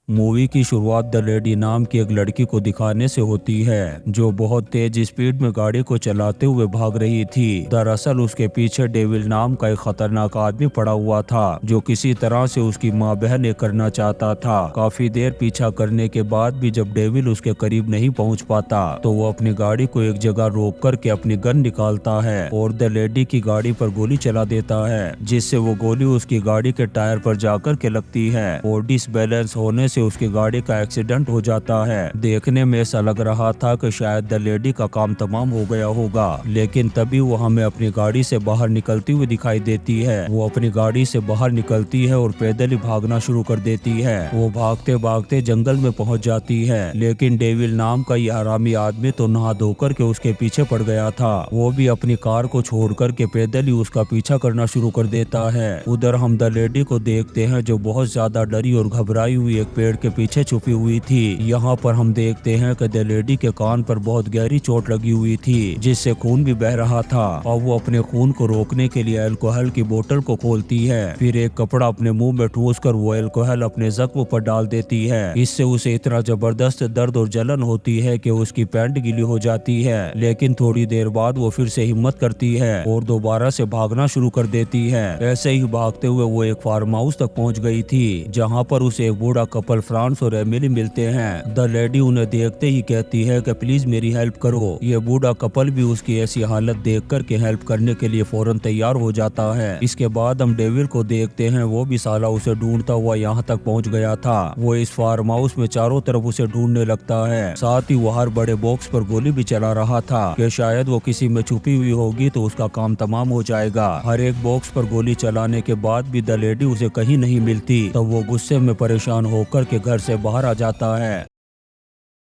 Movie की शुरुआत the lady नाम की एक लड़की को दिखाने से होती है जो बहुत तेज स्पीड में गाड़ी को चलाते हुए भाग रही थी। दरअसल उसके पीछे डेविल नाम का एक खतरनाक आदमी पड़ा हुआ था जो किसी तरह से उसकी माँ बहन करना चाहता था। काफी देर पीछा करने के बाद भी जब डेविल उसके करीब नहीं पहुंच पाता तो वो अपनी गाड़ी को एक जगह रोक करके अपनी गन निकालता है और द लेडी की गाड़ी पर गोली चला देता है, जिससे वो गोली उसकी गाड़ी के टायर पर जाकर के लगती है और डिसबैलेंस होने से उसकी गाड़ी का एक्सीडेंट हो जाता है। देखने में ऐसा लग रहा था कि शायद द लेडी का काम तमाम हो गया होगा, लेकिन तभी वो हमें अपनी गाड़ी से बाहर निकलती हुई दिखाई देती है। वो अपनी गाड़ी से बाहर निकलती है और पैदल ही भागना शुरू कर देती है। वो भागते भागते जंगल में पहुंच जाती है, लेकिन डेविल नाम का यह हरामी आदमी तो नहा धोकर के उसके पीछे पड़ गया था। वो भी अपनी कार को छोड़ करके पैदल ही उसका पीछा करना शुरू कर देता है। उधर हम द लेडी को देखते हैं जो बहुत ज्यादा डरी और घबराई हुई एक पेड़ के पीछे छुपी हुई थी। यहाँ पर हम देखते हैं कि द लेडी के कान पर बहुत गहरी चोट लगी हुई थी जिससे खून भी बह रहा था और वो अपने खून को रोकने के लिए अल्कोहल की बोतल को खोलती है। फिर एक कपड़ा अपने मुंह में ठूस कर वो अल्कोहल अपने जख्म पर डाल देती है। इससे उसे इतना जबरदस्त दर्द और जलन होती है कि उसकी पैंट गीली हो जाती है, लेकिन थोड़ी देर बाद वो फिर से हिम्मत करती है और दोबारा से भागना शुरू कर देती है। ऐसे ही भागते हुए वो एक फार्म हाउस तक पहुंच गई थी जहां पर उसे एक बूढ़ा कपल फ्रांस और एमिली मिलते हैं। द लेडी उन्हें देखते ही कहती है कि प्लीज मेरी हेल्प करो। ये बूढ़ा कपल भी उसकी ऐसी हालत देख कर के हेल्प करने के लिए फौरन तैयार हो जाता है। इसके बाद हम डेविल को देखते हैं, वो भी साला उसे ढूंढता हुआ यहाँ तक पहुँच गया था। वो इस फार्म हाउस में चारों तरफ उसे ढूंढने लगता है, साथ ही वो हर बड़े बॉक्स पर गोली भी चला रहा था कि शायद वो किसी में छुपी हुई होगी तो उसका काम तमाम हो जाएगा। हर एक बॉक्स पर गोली चलाने के बाद भी द लेडी उसे कहीं नहीं मिलती, तो वो गुस्से में परेशान होकर के घर से बाहर आ जाता है।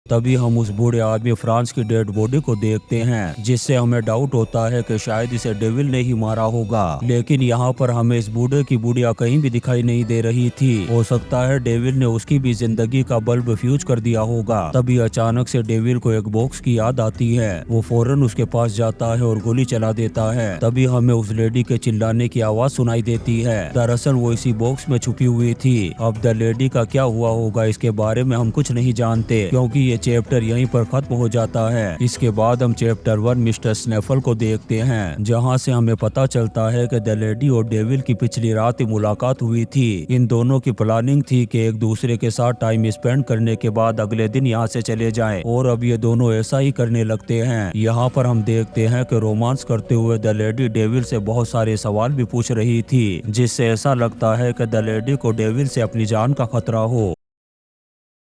तभी हम उस बूढ़े आदमी फ्रांस की डेड बॉडी को देखते हैं, जिससे हमें डाउट होता है कि शायद इसे डेविल ने ही मारा होगा, लेकिन यहाँ पर हमें इस बूढ़े की बुढ़िया कहीं भी दिखाई नहीं दे रही थी। हो सकता है डेविल ने उसकी भी जिंदगी का बल्ब फ्यूज कर दिया होगा। तभी अचानक से डेविल को एक बॉक्स की याद आती है। वो फौरन उसके पास जाता है और गोली चला देता है। तभी हमें उस लेडी के चिल्लाने की आवाज सुनाई देती है। दरअसल वो इसी बॉक्स में छुपी हुई थी। अब द लेडी का क्या हुआ होगा इसके बारे में हम कुछ नहीं जानते, क्योंकि ये चैप्टर यहीं पर खत्म हो जाता है। इसके बाद हम चैप्टर 1 मिस्टर स्नेफल को देखते हैं, जहां से हमें पता चलता है कि द लेडी और डेविल की पिछली रात ही मुलाकात हुई थी। इन दोनों की प्लानिंग थी कि एक दूसरे के साथ टाइम स्पेंड करने के बाद अगले दिन यहाँ से चले जाएं, और अब ये दोनों ऐसा ही करने लगते हैं। यहाँ पर हम देखते हैं कि रोमांस करते हुए द लेडी डेविल से बहुत सारे सवाल भी पूछ रही थी, जिससे ऐसा लगता है कि द लेडी को डेविल से अपनी जान का खतरा हो।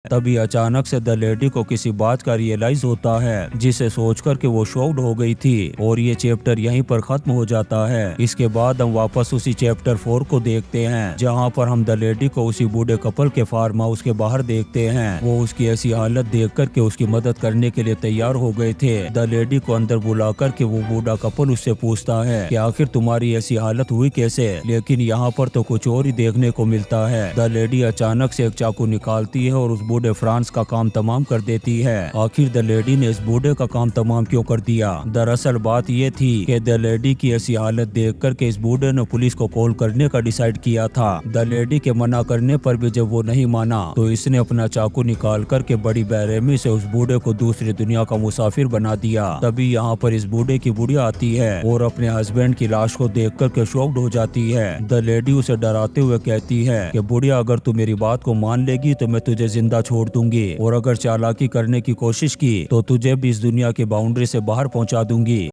तभी अचानक से द लेडी को किसी बात का रियलाइज होता है, जिसे सोचकर के वो शॉक्ड हो गई थी, और ये चैप्टर यहीं पर खत्म हो जाता है। इसके बाद हम वापस उसी चैप्टर 4 को देखते हैं, जहां पर हम द लेडी को उसी बूढ़े कपल के फार्म हाउस के बाहर देखते हैं। वो उसकी ऐसी हालत देख कर के उसकी मदद करने के लिए तैयार हो गए थे। द लेडी को अंदर बुला कर के वो बूढ़ा कपल उससे पूछता है कि आखिर तुम्हारी ऐसी हालत हुई कैसे, लेकिन यहाँ पर तो कुछ और ही देखने को मिलता है। द लेडी अचानक से एक चाकू निकालती है और उस बूढ़े फ्रांस का काम तमाम कर देती है। आखिर द लेडी ने इस बूढ़े का काम तमाम क्यों कर दिया? दरअसल बात ये थी कि द लेडी की ऐसी हालत देख कर के इस बूढ़े ने पुलिस को कॉल करने का डिसाइड किया था। द लेडी के मना करने पर भी जब वो नहीं माना तो इसने अपना चाकू निकाल कर के बड़ी बेरहमी से उस बूढ़े को दूसरी दुनिया का मुसाफिर बना दिया। तभी यहाँ पर इस बूढ़े की बुढ़िया आती है और अपने हस्बैंड की लाश को देख कर के शॉक्ड हो जाती है। द लेडी उसे डराते हुए कहती है कि बुढ़िया, अगर तू मेरी बात को मान लेगी तो मैं तुझे जिंदा छोड़ दूंगी, और अगर चालाकी करने की कोशिश की तो तुझे भी इस दुनिया की बाउंड्री से बाहर पहुंचा दूंगी।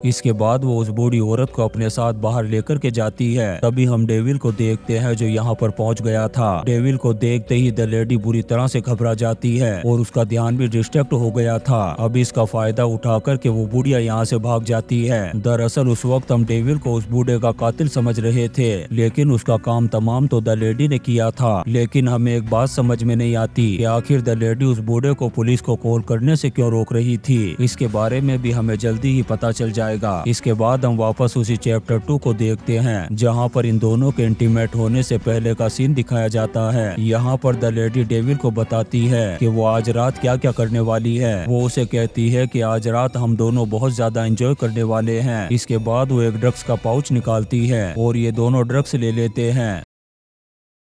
इसके बाद वो उस बूढ़ी औरत को अपने साथ बाहर लेकर के जाती है। तभी हम डेविल को देखते हैं जो यहाँ पर पहुंच गया था। डेविल को देखते ही द लेडी बुरी तरह से घबरा जाती है और उसका ध्यान भी डिस्ट्रैक्ट हो गया था। अब इसका फायदा उठा करके वो बुढ़िया यहाँ से भाग जाती है। दरअसल उस वक्त हम डेविल को उस बूढ़े का कातिल समझ रहे थे, लेकिन उसका काम तमाम तो द लेडी ने किया था। लेकिन हमें एक बात समझ में नहीं आती कि आखिर द लेडी उस बूढ़े को पुलिस को कॉल करने से क्यों रोक रही थी। इसके बारे में भी हमें जल्दी ही पता चल जाएगा। इसके बाद हम वापस उसी चैप्टर 2 को देखते हैं, जहां पर इन दोनों के इंटीमेट होने से पहले का सीन दिखाया जाता है। यहाँ पर द लेडी डेविल को बताती है कि वो आज रात क्या क्या करने वाली है। वो उसे कहती है कि आज रात हम दोनों बहुत ज्यादा एंजॉय करने वाले हैं। इसके बाद वो एक ड्रग्स का पाउच निकालती है और ये दोनों ड्रग्स ले लेते हैं।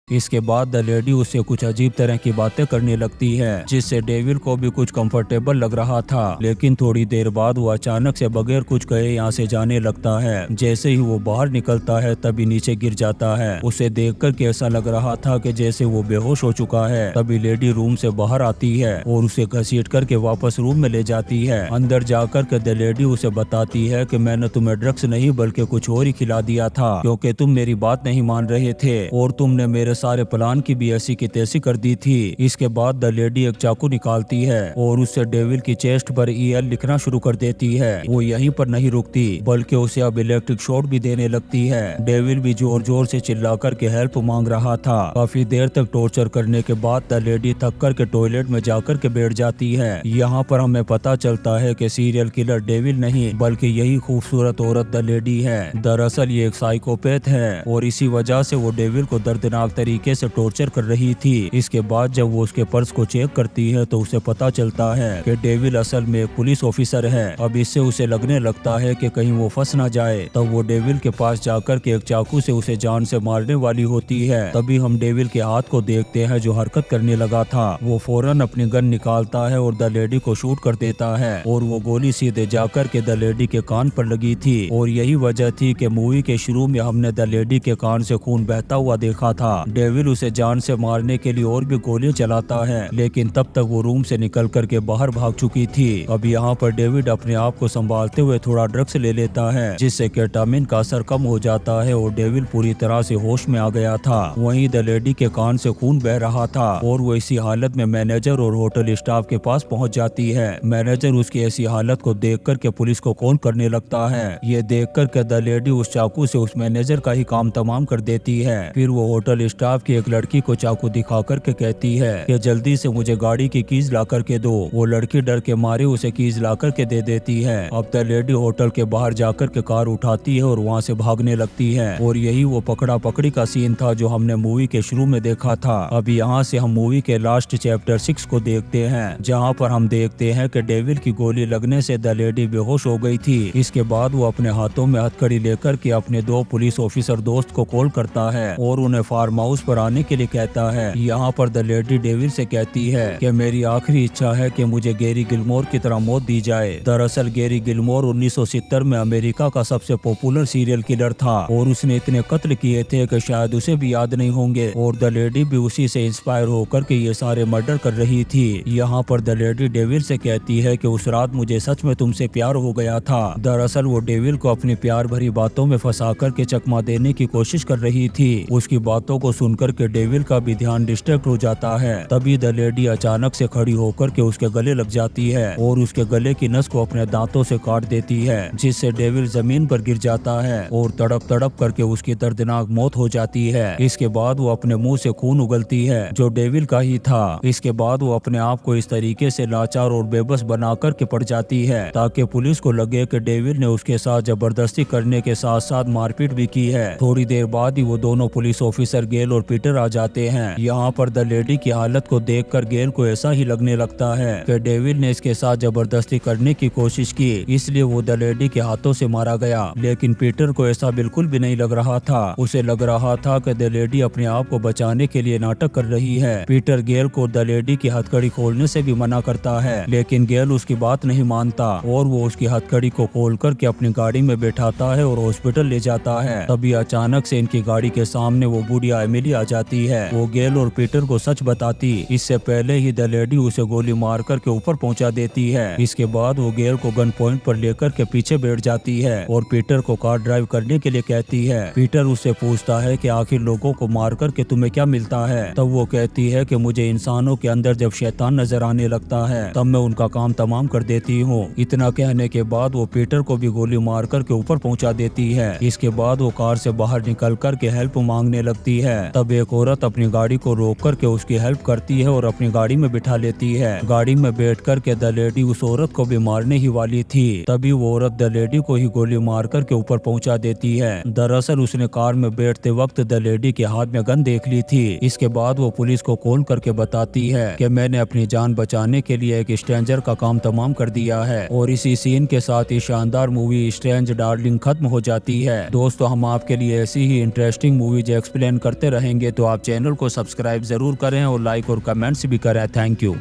इसके बाद द लेडी उससे कुछ अजीब तरह की बातें करने लगती है, जिससे डेविल को भी कुछ कंफर्टेबल लग रहा था। लेकिन थोड़ी देर बाद वो अचानक से बगैर कुछ कहे यहाँ से जाने लगता है। जैसे ही वो बाहर निकलता है तभी नीचे गिर जाता है। उसे देखकर ऐसा लग रहा था कि जैसे वो बेहोश हो चुका है। तभी लेडी रूम से बाहर आती है और उसे घसीट करके वापस रूम में ले जाती है। अंदर जाकर के द लेडी उसे बताती है कि मैंने तुम्हें ड्रग्स नहीं बल्कि कुछ और ही खिला दिया था, क्योंकि तुम मेरी बात नहीं मान रहे थे और तुमने मेरे सारे प्लान की भी ऐसी की तैसी कर दी थी। इसके बाद द लेडी एक चाकू निकालती है और उससे डेविल की चेस्ट पर EL लिखना शुरू कर देती है। वो यहीं पर नहीं रुकती बल्कि उसे अब इलेक्ट्रिक शॉक भी देने लगती है। डेविल भी जोर जोर से चिल्ला कर के हेल्प मांग रहा था। काफी देर तक टॉर्चर करने के बाद द लेडी थक कर के टॉयलेट में जाकर के बैठ जाती है। यहाँ पर हमें पता चलता है कि सीरियल किलर डेविल नहीं बल्कि यही खूबसूरत औरत द लेडी है। दरअसल ये एक साइकोपैथ है और इसी वजह से वो डेविल को दर्दनाक तरीके से टॉर्चर कर रही थी। इसके बाद जब वो उसके पर्स को चेक करती है तो उसे पता चलता है कि डेविल असल में एक पुलिस ऑफिसर है। अब इससे उसे लगने लगता है कि कहीं वो फंस ना जाए। तब वो डेविल के पास जाकर के एक चाकू से उसे जान से मारने वाली होती है। तभी हम डेविल के हाथ को देखते हैं जो हरकत करने लगा था। वो फौरन अपनी गन निकालता है और द लेडी को शूट कर देता है और वो गोली सीधे जाकर के द लेडी के कान पर लगी थी। और यही वजह थी कि मूवी के शुरू में हमने द लेडी के कान से खून बहता हुआ देखा था। डेविल उसे जान से मारने के लिए और भी गोलियां चलाता है, लेकिन तब तक वो रूम से निकल कर के बाहर भाग चुकी थी। अब यहाँ पर डेविड अपने आप को संभालते हुए थोड़ा ड्रग्स ले लेता है, जिससे केटामिन का असर कम हो जाता है और डेविल पूरी तरह से होश में आ गया था। वहीं द लेडी के कान से खून बह रहा था और वो इसी हालत में मैनेजर और होटल स्टाफ के पास पहुँच जाती है। मैनेजर उसकी ऐसी हालत को देख कर के पुलिस को कॉल करने लगता है। ये देख कर के द लेडी उस चाकू से उस मैनेजर का ही काम तमाम कर देती है। फिर वो होटल स्टाफ की एक लड़की को चाकू दिखा करके कहती है कि जल्दी से मुझे गाड़ी की कीज ला करके दो। वो लड़की डर के मारे उसे कीज ला करके दे देती है। अब द लेडी होटल के बाहर जाकर के कार उठाती है और वहाँ से भागने लगती है। और यही वो पकड़ा पकड़ी का सीन था जो हमने मूवी के शुरू में देखा था। अब यहाँ से हम मूवी के लास्ट चैप्टर 6 को देखते हैं, जहाँ पर हम देखते हैं कि डेविल की गोली लगने से द लेडी बेहोश हो गई थी। इसके बाद वो अपने हाथों में हथकड़ी लेकर के अपने 2 पुलिस ऑफिसर दोस्त को कॉल करता है और उन्हें फार्म हाउस पर आने के लिए कहता है। यहाँ पर द लेडी डेविल से कहती है कि मेरी आखिरी इच्छा है कि मुझे गैरी गिलमोर की तरह मौत दी जाए। दरअसल गैरी गिलमोर 1970 में अमेरिका का सबसे पॉपुलर सीरियल किलर था और उसने इतने कत्ल किए थे कि शायद उसे भी याद नहीं होंगे और द लेडी भी उसी से इंस्पायर होकर के ये सारे मर्डर कर रही थी। यहाँ पर द लेडी डेविल से कहती है कि उस रात मुझे सच में तुमसे प्यार हो गया था। दरअसल वो डेविल को अपनी प्यार भरी बातों में फंसा करके चकमा देने की कोशिश कर रही थी। उसकी बातों को सुनकर के डेविल का भी ध्यान डिस्ट्रैक्ट हो जाता है। तभी द लेडी अचानक से खड़ी होकर के उसके गले लग जाती है और उसके गले की नस को अपने दांतों से काट देती है, जिससे डेविल जमीन पर गिर जाता है और तड़प तड़प करके उसकी दर्दनाक मौत हो जाती है। इसके बाद वो अपने मुंह से खून उगलती है जो डेविल का ही था। इसके बाद वो अपने आप को इस तरीके से लाचार और बेबस बना कर के पड़ जाती है ताकि पुलिस को लगे कि डेविल ने उसके साथ जबरदस्ती करने के साथ साथ मारपीट भी की है। थोड़ी देर बाद ही वो दोनों पुलिस ऑफिसर गेल और पीटर आ जाते हैं। यहाँ पर द लेडी की हालत को देखकर गेल को ऐसा ही लगने लगता है कि डेविल ने इसके साथ जबरदस्ती करने की कोशिश की, इसलिए वो द लेडी के हाथों से मारा गया। लेकिन पीटर को ऐसा बिल्कुल भी नहीं लग रहा था। उसे लग रहा था कि द लेडी अपने आप को बचाने के लिए नाटक कर रही है। पीटर गेल को द लेडी की हथकड़ी खोलने से भी मना करता है, लेकिन गेल उसकी बात नहीं मानता और वो उसकी हथकड़ी को खोल करके अपनी गाड़ी में बैठाता है और हॉस्पिटल ले जाता है। तभी अचानक से इनकी गाड़ी के सामने वो बुढ़िया एमिली आ जाती है। वो गेल और पीटर को सच बताती इससे पहले ही द लेडी उसे गोली मार करके ऊपर पहुंचा देती है। इसके बाद वो गेल को गन पॉइंट पर लेकर के पीछे बैठ जाती है और पीटर को कार ड्राइव करने के लिए कहती है। पीटर उससे पूछता है कि आखिर लोगों को मार करके तुम्हें क्या मिलता है। तब वो कहती है कि मुझे इंसानों के अंदर जब शैतान नजर आने लगता है तब मैं उनका काम तमाम कर देती हूँ। इतना कहने के बाद वो पीटर को भी गोली मार करके ऊपर पहुंचा देती है। इसके बाद वो कार से बाहर निकल करके हेल्प मांगने लगती है। तब एक औरत अपनी गाड़ी को रोक करके उसकी हेल्प करती है और अपनी गाड़ी में बिठा लेती है। गाड़ी में बैठ करके द लेडी उस औरत को भी मारने ही वाली थी। तभी वो औरत द लेडी को ही गोली मार करके ऊपर पहुंचा देती है। दरअसल उसने कार में बैठते वक्त द लेडी के हाथ में गन देख ली थी। इसके बाद वो पुलिस को कॉल करके बताती है कि मैंने अपनी जान बचाने के लिए एक स्ट्रेंजर का काम तमाम कर दिया है। और इसी सीन के साथ ही शानदार मूवी स्ट्रेंज डार्लिंग खत्म हो जाती है। दोस्तों हम आपके लिए ऐसी ही इंटरेस्टिंग मूवीज एक्सप्लेन करते रहेंगे तो आप चैनल को सब्सक्राइब जरूर करें और लाइक और कमेंट्स भी करें। Thank you.